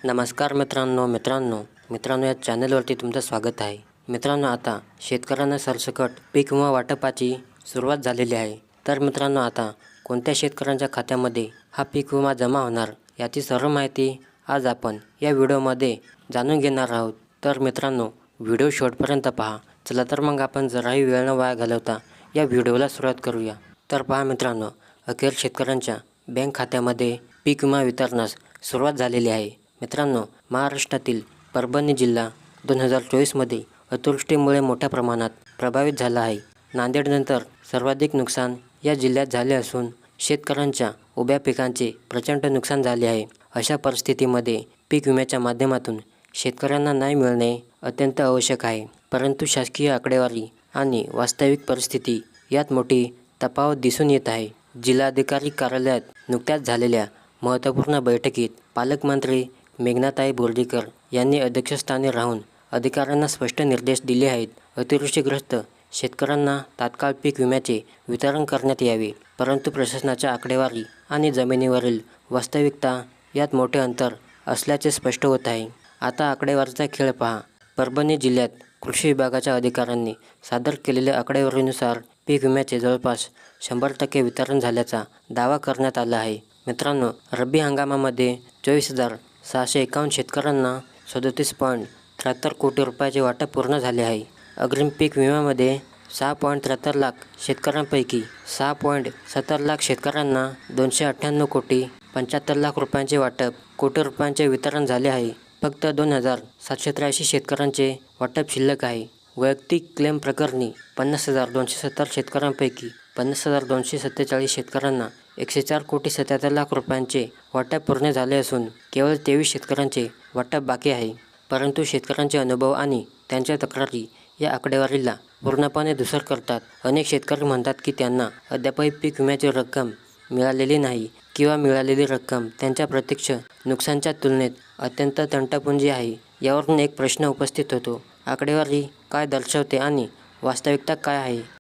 नमस्कार मित्रांनो या चॅनलवरती तुमचं स्वागत आहे. मित्रांनो, आता शेतकऱ्यांना सरसकट पीक विमा वाटपाची सुरुवात झालेली आहे. तर मित्रांनो, आता कोणत्या शेतकऱ्यांच्या खात्यामध्ये हा पीक विमा जमा होणार याची सर्व माहिती आज आपण या व्हिडिओमध्ये जाणून घेणार आहोत. तर मित्रांनो, व्हिडिओ शेवटपर्यंत पहा. चला तर मग आपण जराही वेळ न वाया घालवता या व्हिडिओला सुरुवात करूया. तर पहा मित्रांनो, अखेर शेतकऱ्यांच्या बँक खात्यामध्ये पीक विमा वितरणास सुरुवात झालेली आहे. मित्रांनो, महाराष्ट्रातील परभणी जिल्हा 2024मध्ये अतिवृष्टीमुळे मोठ्या प्रमाणात प्रभावित झाला आहे. नांदेडनंतर सर्वाधिक नुकसान या जिल्ह्यात झाले असून शेतकऱ्यांच्या उभ्या पिकांचे प्रचंड नुकसान झाले आहे. अशा परिस्थितीमध्ये पीक विम्याच्या माध्यमातून शेतकऱ्यांना न्याय मिळणे अत्यंत आवश्यक आहे. परंतु शासकीय आकडेवारी आणि वास्तविक परिस्थिती यात मोठी तफावत दिसून येत आहे. जिल्हाधिकारी कार्यालयात नुकत्याच झालेल्या महत्त्वपूर्ण बैठकीत पालकमंत्री मेघनाताई बोर्डीकर यांनी अध्यक्षस्थानी राहून अधिकाऱ्यांना स्पष्ट निर्देश दिले आहेत. अतिवृष्टीग्रस्त शेतकऱ्यांना तात्काळ पीक विम्याचे वितरण करण्यात यावे. परंतु प्रशासनाच्या आकडेवारी आणि जमिनीवरील वास्तविकता यात मोठे अंतर असल्याचे स्पष्ट होत आहे. आता आकडेवारीचा खेळ पहा. परभणी जिल्ह्यात कृषी विभागाच्या अधिकाऱ्यांनी सादर केलेल्या आकडेवारीनुसार पीक विम्याचे जवळपास 100% वितरण झाल्याचा दावा करण्यात आला आहे. मित्रांनो, रब्बी हंगामामध्ये 24,651 शेतकऱ्यांना 37.73 कोटी रुपयाचे वाटप पूर्ण झाले आहे. अग्रिम पीक विम्यामध्ये 6.73 लाख शेतकऱ्यांपैकी 6.70 लाख शेतकऱ्यांना 298 कोटी 75 लाख रुपयांचे वाटप कोटी रुपयांचे वितरण झाले आहे. फक्त 2,783 शेतकऱ्यांचे वाटप शिल्लक आहे. वैयक्तिक क्लेम प्रकरणी 50,270 शेतकऱ्यांपैकी 50,247 शेतकऱ्यांना 104 कोटी 77 लाख रुपयांचे वाटप पूर्ण झाले असून केवळ 23 शेतकऱ्यांचे वाटप बाकी आहे. परंतु शेतकऱ्यांचे अनुभव आणि त्यांच्या तक्रारी या आकडेवारीला पूर्णपणे धूसर करतात. अनेक शेतकरी म्हणतात की त्यांना अद्यापही पीक विम्याची रक्कम मिळालेली नाही किंवा मिळालेली रक्कम त्यांच्या प्रत्यक्ष नुकसानाच्या तुलनेत अत्यंत तंटपुंजी आहे. यावरून एक प्रश्न उपस्थित होतो. आकडेवारी काय दर्शवते आणि वास्तविकता काय आहे?